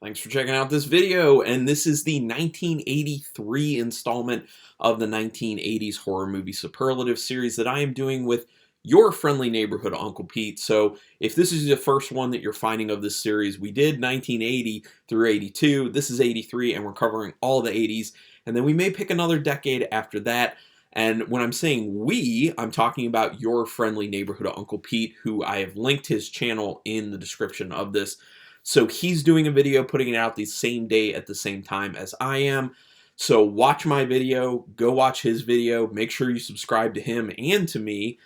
Thanks for checking out this video, and this is the 1983 installment of the 1980s horror movie Superlative series that I am doing with your friendly neighborhood Uncle Pete. So if this is the first one that you're finding of this series, we did 1980 through 82, this is 83, and we're covering all the 80s, and then we may pick another decade after that. And when I'm saying we, I'm talking about your friendly neighborhood Uncle Pete, who I have linked his channel in the description of this. So he's doing a video, putting it out the same day at the same time as I am. So watch my video, go watch his video, make sure you subscribe to him and to me.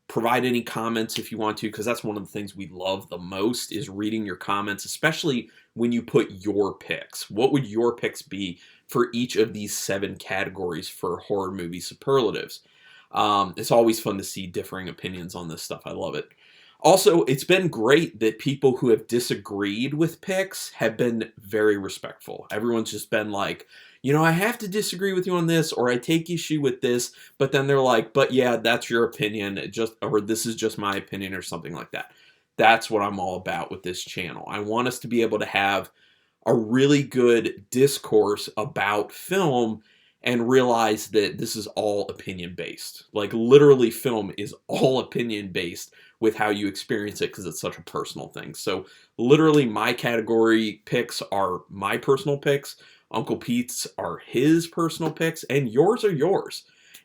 Provide any comments if you want to, because that's one of the things we love the most is reading your comments, especially when you put your picks. What would your picks be for each of these 7 categories for horror movie superlatives? It's always fun to see differing opinions on this stuff. I love it. Also, it's been great that people who have disagreed with picks have been very respectful. Everyone's just been like, you know, I have to disagree with you on this, or I take issue with this, but then they're like, but yeah, that's your opinion, or this is just my opinion, or something like that. That's what I'm all about with this channel. I want us to be able to have a really good discourse about film and realize that this is all opinion based. Like literally film is all opinion based with how you experience it because it's such a personal thing. So literally my category picks are my personal picks, Uncle Pete's are his personal picks, and yours are yours.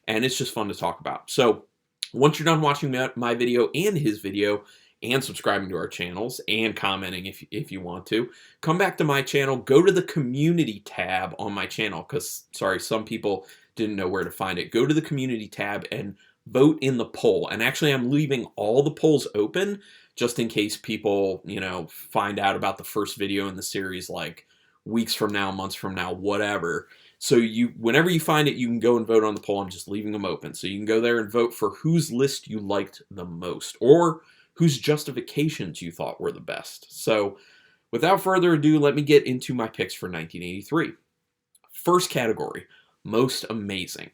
And it's just fun to talk about. So once you're done watching my video and his video, and subscribing to our channels and commenting if you want to, come back to my channel, go to the community tab on my channel, because sorry, some people didn't know where to find it. Go to the community tab and vote in the poll. And actually I'm leaving all the polls open just in case people, you know, find out about the first video in the series like weeks from now, months from now, whatever. So whenever you find it, you can go and vote on the poll. I'm just leaving them open. So you can go there and vote for whose list you liked the most, or whose justifications you thought were the best. So without further ado, let me get into my picks for 1983. First category, most amazing.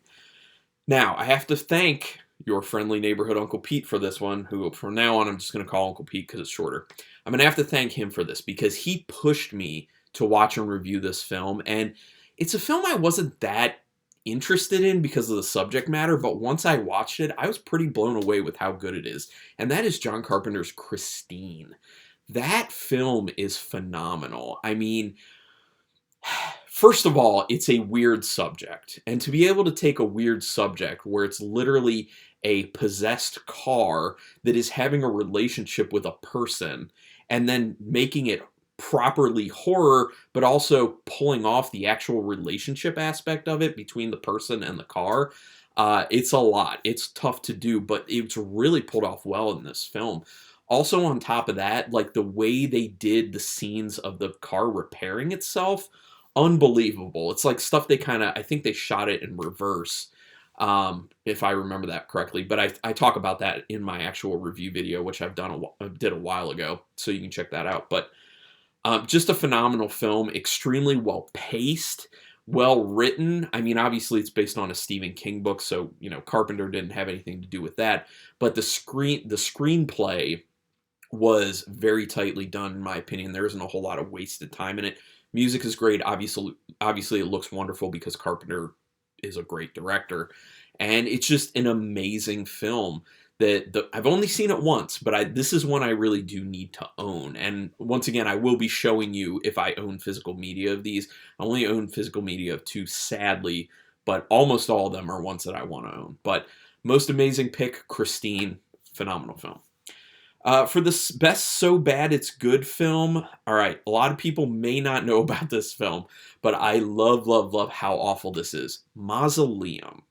Now, I have to thank your friendly neighborhood Uncle Pete for this one, who from now on I'm just going to call Uncle Pete because it's shorter. I'm going to have to thank him for this because he pushed me to watch and review this film, and it's a film I wasn't that interested in because of the subject matter, but once I watched it, I was pretty blown away with how good it is, and that is John Carpenter's Christine. That film is phenomenal. I mean, first of all, it's a weird subject, and to be able to take a weird subject where it's literally a possessed car that is having a relationship with a person and then making it properly horror, but also pulling off the actual relationship aspect of it between the person and the car. It's a lot. It's tough to do, but it's really pulled off well in this film. Also, on top of that, like the way they did the scenes of the car repairing itself, unbelievable. It's like stuff they kind of, I think they shot it in reverse, if I remember that correctly. But I talk about that in my actual review video, which did a while ago, so you can check that out. But just a phenomenal film, extremely well paced, well written. I mean, obviously it's based on a Stephen King book, so you know Carpenter didn't have anything to do with that. But the screenplay was very tightly done, in my opinion. There isn't a whole lot of wasted time in it. Music is great. Obviously it looks wonderful because Carpenter is a great director, and it's just an amazing film. I've only seen it once, but this is one I really do need to own. And once again, I will be showing you if I own physical media of these. I only own physical media of 2, sadly, but almost all of them are ones that I want to own. But most amazing pick, Christine, phenomenal film. For the best so bad it's good film, all right, a lot of people may not know about this film, but I love, love, love how awful this is. Mausoleum.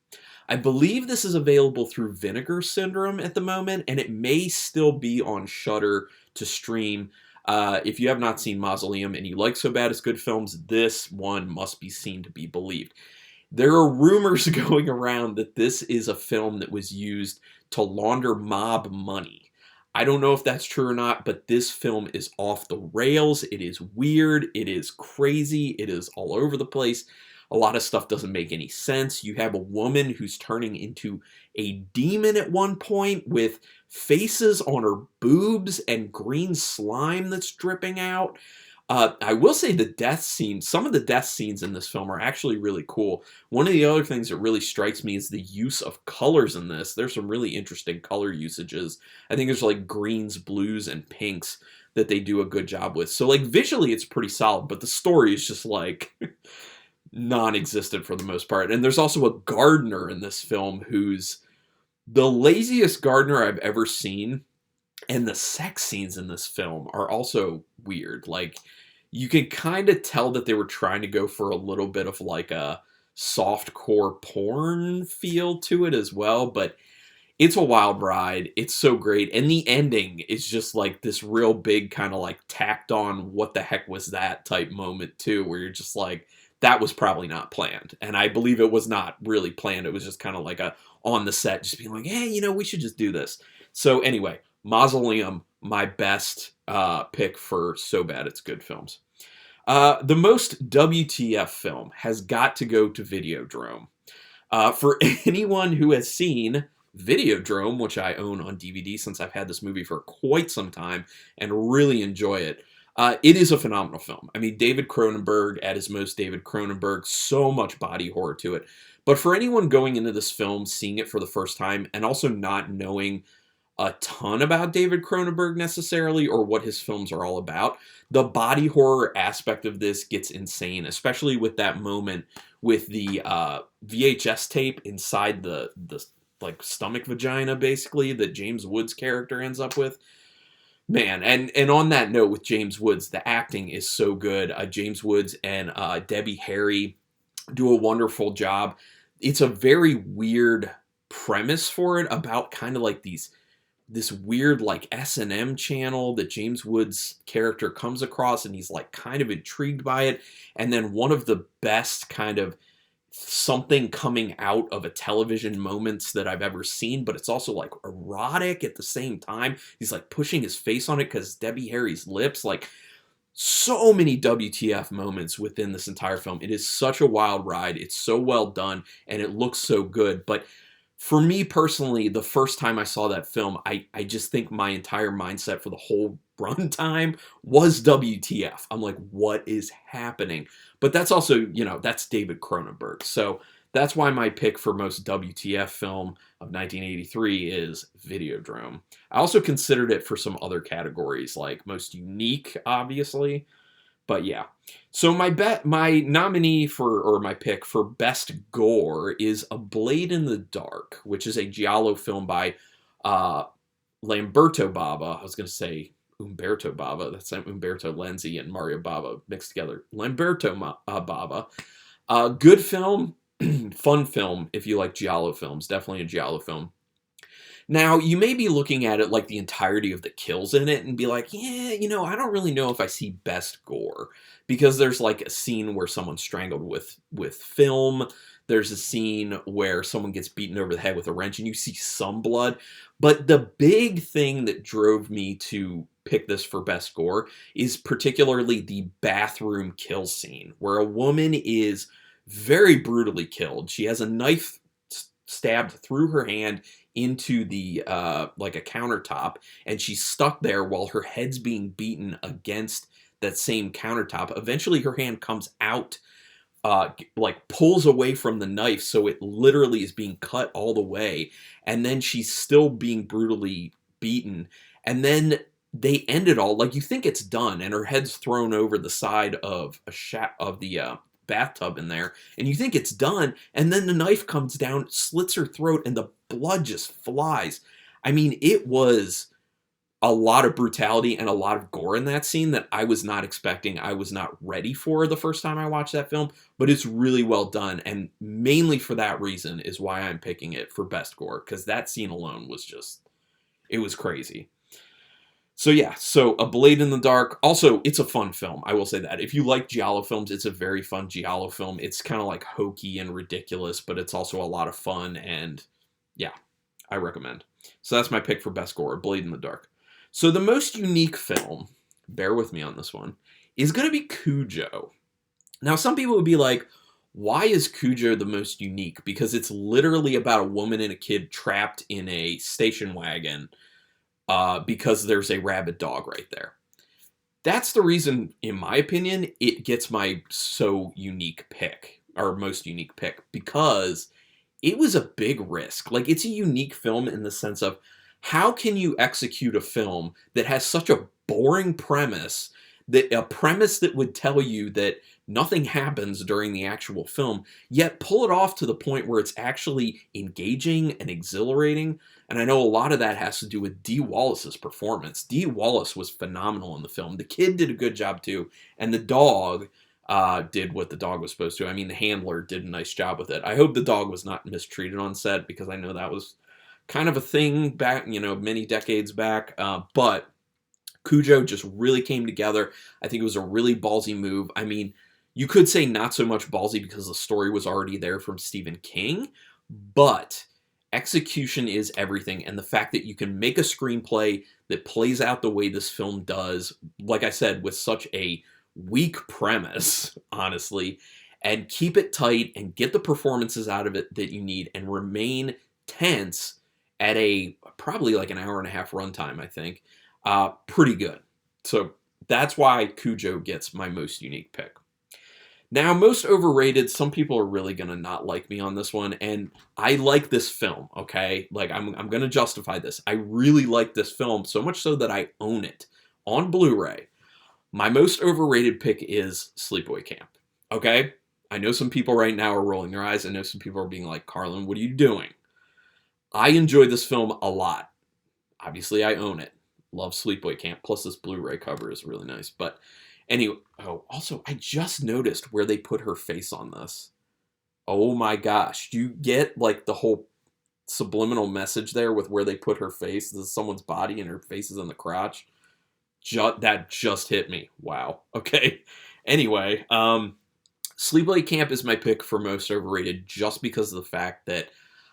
I believe this is available through Vinegar Syndrome at the moment, and it may still be on Shudder to stream. If you have not seen Mausoleum and you like So Bad It's Good films, this one must be seen to be believed. There are rumors going around that this is a film that was used to launder mob money. I don't know if that's true or not, but this film is off the rails. It is weird. It is crazy. It is all over the place. A lot of stuff doesn't make any sense. You have a woman who's turning into a demon at one point with faces on her boobs and green slime that's dripping out. I will say the death scenes, some of the death scenes in this film are actually really cool. One of the other things that really strikes me is the use of colors in this. There's some really interesting color usages. I think there's like greens, blues, and pinks that they do a good job with. So like visually it's pretty solid, but the story is just like non-existent for the most part. And there's also a gardener in this film who's the laziest gardener I've ever seen. And the sex scenes in this film are also weird. Like, you can kind of tell that they were trying to go for a little bit of like a soft-core porn feel to it as well, but it's a wild ride. It's so great. And the ending is just like this real big kind of like tacked on what the heck was that type moment too, where you're just like, that was probably not planned. And I believe it was not really planned. It was just kind of like a on the set, just being like, hey, we should just do this. So anyway, Mausoleum, my best pick for So Bad It's Good films. The most WTF film has got to go to Videodrome. For anyone who has seen Videodrome, which I own on DVD since I've had this movie for quite some time and really enjoy it, it is a phenomenal film. I mean, David Cronenberg at his most David Cronenberg, so much body horror to it. But for anyone going into this film, seeing it for the first time, and also not knowing a ton about David Cronenberg necessarily or what his films are all about, the body horror aspect of this gets insane, especially with that moment with the VHS tape inside the like stomach vagina basically that James Woods' character ends up with. Man, and on that note with James Woods, the acting is so good. James Woods and Debbie Harry do a wonderful job. It's a very weird premise for it about kind of like this weird like S&M channel that James Woods' character comes across, and he's like kind of intrigued by it. And then one of the best kind of something coming out of a television moments that I've ever seen, but it's also like erotic at the same time. He's like pushing his face on it because Debbie Harry's lips, like so many WTF moments within this entire film. It is such a wild ride. It's so well done and it looks so good. But for me personally, the first time I saw that film, I just think my entire mindset for the whole runtime was WTF. I'm like, what is happening? But that's also, that's David Cronenberg. So that's why my pick for most WTF film of 1983 is Videodrome. I also considered it for some other categories, like most unique, obviously. But yeah. So my nominee or my pick for best gore is A Blade in the Dark, which is a giallo film by Lamberto Bava. I was going to say Umberto Bava. That's Umberto Lenzi and Mario Bava mixed together. Lamberto Bava. Good film, fun film if you like giallo films. Definitely a giallo film. Now, you may be looking at it like the entirety of the kills in it and be like, yeah, I don't really know if I see best gore. Because there's like a scene where someone's strangled with film. There's a scene where someone gets beaten over the head with a wrench and you see some blood. But the big thing that drove me to pick this for best gore is particularly the bathroom kill scene where a woman is very brutally killed. She has a knife stabbed through her hand into the like a countertop, and she's stuck there while her head's being beaten against that same countertop. Eventually her hand comes out, like pulls away from the knife, so it literally is being cut all the way, and then she's still being brutally beaten. And then they end it all like you think it's done, and her head's thrown over the side of the bathtub in there, and you think it's done, and then the knife comes down, slits her throat, and the blood just flies. I mean, it was a lot of brutality and a lot of gore in that scene that I was not expecting. I was not ready for the first time I watched that film, but it's really well done, and mainly for that reason is why I'm picking it for best gore, because that scene alone was just, it was crazy. So yeah, so A Blade in the Dark. Also, it's a fun film. I will say that. If you like giallo films, it's a very fun giallo film. It's kind of like hokey and ridiculous, but it's also a lot of fun, and yeah, I recommend. So that's my pick for best gore, A Blade in the Dark. So the most unique film, bear with me on this one, is going to be Cujo. Now, some people would be like, why is Cujo the most unique? Because it's literally about a woman and a kid trapped in a station wagon because there's a rabid dog right there. That's the reason, in my opinion, it gets my so unique pick, or most unique pick, because it was a big risk. Like, it's a unique film in the sense of how can you execute a film that has such a boring premise, that a premise that would tell you that nothing happens during the actual film, yet pull it off to the point where it's actually engaging and exhilarating. And I know a lot of that has to do with Dee Wallace's performance. Dee Wallace was phenomenal in the film. The kid did a good job too, and the dog did what the dog was supposed to. I mean, the handler did a nice job with it. I hope the dog was not mistreated on set, because I know that was kind of a thing back, many decades back. But Cujo just really came together. I think it was a really ballsy move. I mean, you could say not so much ballsy because the story was already there from Stephen King, but execution is everything. And the fact that you can make a screenplay that plays out the way this film does, like I said, with such a weak premise, honestly, and keep it tight and get the performances out of it that you need and remain tense at a probably like an hour and a half runtime, I think. Pretty good. So that's why Cujo gets my most unique pick. Now, most overrated, some people are really going to not like me on this one, and I like this film, okay? Like, I'm going to justify this. I really like this film, so much so that I own it on Blu-ray. My most overrated pick is Sleepaway Camp, okay? I know some people right now are rolling their eyes. I know some people are being like, Carlin, what are you doing? I enjoy this film a lot. Obviously, I own it. Love Sleepaway Camp. Plus, this Blu-ray cover is really nice. But anyway, also, I just noticed where they put her face on this. Oh my gosh. Do you get, like, the whole subliminal message there with where they put her face? This is someone's body and her face is in the crotch. That just hit me. Wow. Okay. Anyway, Sleepaway Camp is my pick for most overrated just because of the fact that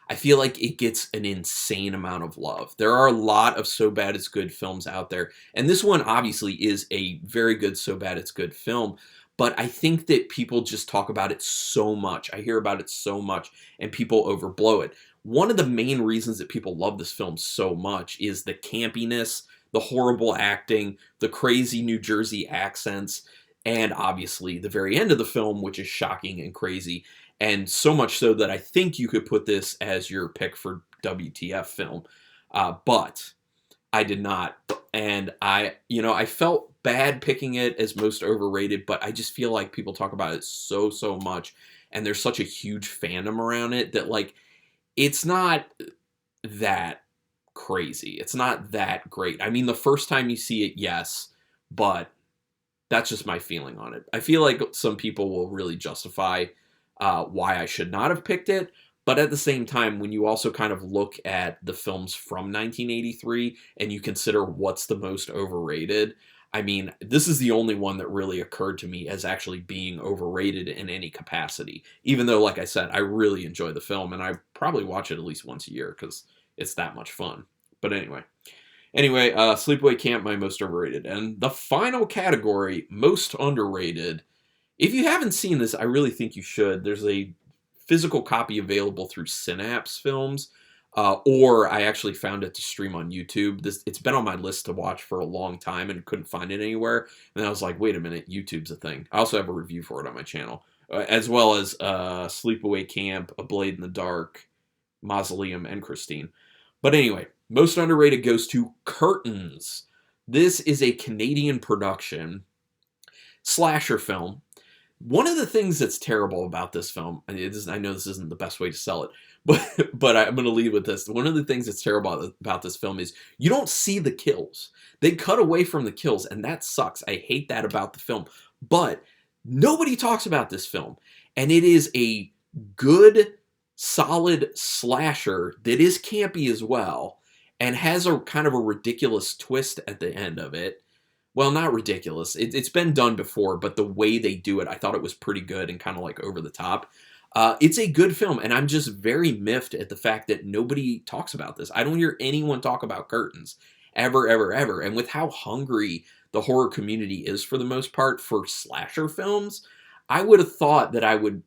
I feel like it gets an insane amount of love. There are a lot of So Bad It's Good films out there, and this one obviously is a very good So Bad It's Good film, but I think that people just talk about it so much. I hear about it so much, and people overblow it. One of the main reasons that people love this film so much is the campiness, the horrible acting, the crazy New Jersey accents, and obviously the very end of the film, which is shocking and crazy. And so much so that I think you could put this as your pick for WTF film. But I did not. And I felt bad picking it as most overrated, but I just feel like people talk about it so much. And there's such a huge fandom around it that, like, it's not that crazy. It's not that great. I mean, the first time you see it, yes, but that's just my feeling on it. I feel like some people will really justify why I should not have picked it. But at the same time, when you also kind of look at the films from 1983 and you consider what's the most overrated, I mean, this is the only one that really occurred to me as actually being overrated in any capacity. Even though, like I said, I really enjoy the film and I probably watch it at least once a year because it's that much fun. But anyway, Sleepaway Camp, my most overrated. And the final category, most underrated. If you haven't seen this, I really think you should. There's a physical copy available through Synapse Films, or I actually found it to stream on YouTube. It's been on my list to watch for a long time and couldn't find it anywhere. And I was like, wait a minute, YouTube's a thing. I also have a review for it on my channel, as well as Sleepaway Camp, A Blade in the Dark, Mausoleum, and Christine. But anyway, most underrated goes to Curtains. This is a Canadian production, slasher film. One of the things that's terrible about this film, and I know this isn't the best way to sell it, but I'm going to lead with this. One of the things that's terrible about this film is you don't see the kills. They cut away from the kills, and that sucks. I hate that about the film. But nobody talks about this film, and it is a good, solid slasher that is campy as well, and has a kind of a ridiculous twist at the end of it. Well, not ridiculous. It's been done before, but the way they do it, I thought it was pretty good and kind of like over the top. It's a good film, and I'm just very miffed at the fact that nobody talks about this. I don't hear anyone talk about Curtains ever, ever, ever. And with how hungry the horror community is for the most part for slasher films, I would have thought that I would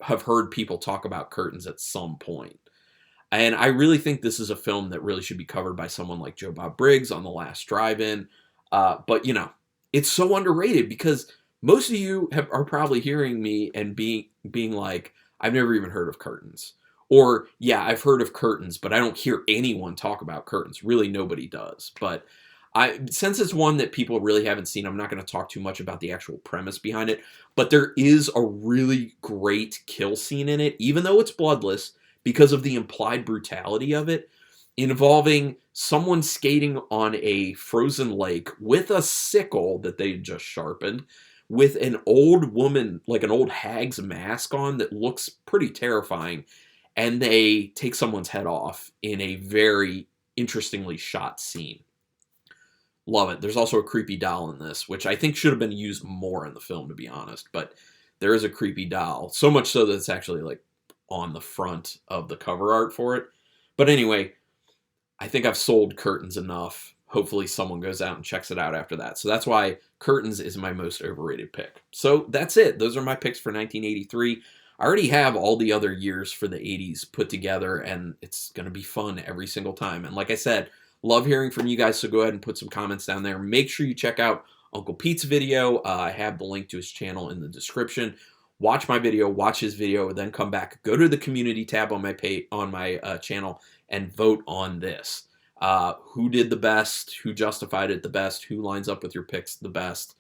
have heard people talk about Curtains at some point. And I really think this is a film that really should be covered by someone like Joe Bob Briggs on The Last Drive-In. But, it's so underrated because most of you are probably hearing me and being like, I've never even heard of Curtains. Or, yeah, I've heard of Curtains, but I don't hear anyone talk about Curtains. Really, nobody does. But since it's one that people really haven't seen, I'm not going to talk too much about the actual premise behind it. But there is a really great kill scene in it, even though it's bloodless, because of the implied brutality of it, involving someone skating on a frozen lake with a sickle that they just sharpened, with an old woman, like an old hag's mask on that looks pretty terrifying, and they take someone's head off in a very interestingly shot scene. Love it. There's also a creepy doll in this, which I think should have been used more in the film, to be honest. But there is a creepy doll, so much so that it's actually like on the front of the cover art for it. But anyway, I think I've sold Curtains enough. Hopefully someone goes out and checks it out after that. So that's why Curtains is my most overrated pick. So that's it. Those are my picks for 1983. I already have all the other years for the 80s put together, and it's going to be fun every single time. And like I said, love hearing from you guys, so go ahead and put some comments down there. Make sure you check out Uncle Pete's video. I have the link to his channel in the description. Watch my video, watch his video, then come back, go to the community tab on my channel, and vote on this. Who did the best? Who justified it the best? Who lines up with your picks the best?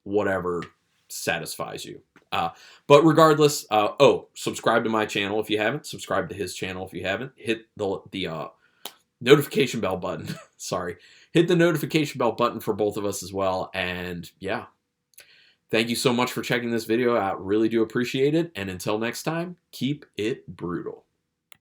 Whatever satisfies you. But regardless, subscribe to my channel if you haven't. Subscribe to his channel if you haven't. Hit the notification bell button. Sorry. Hit the notification bell button for both of us as well. And yeah, thank you so much for checking this video out. Really do appreciate it. And until next time, keep it brutal.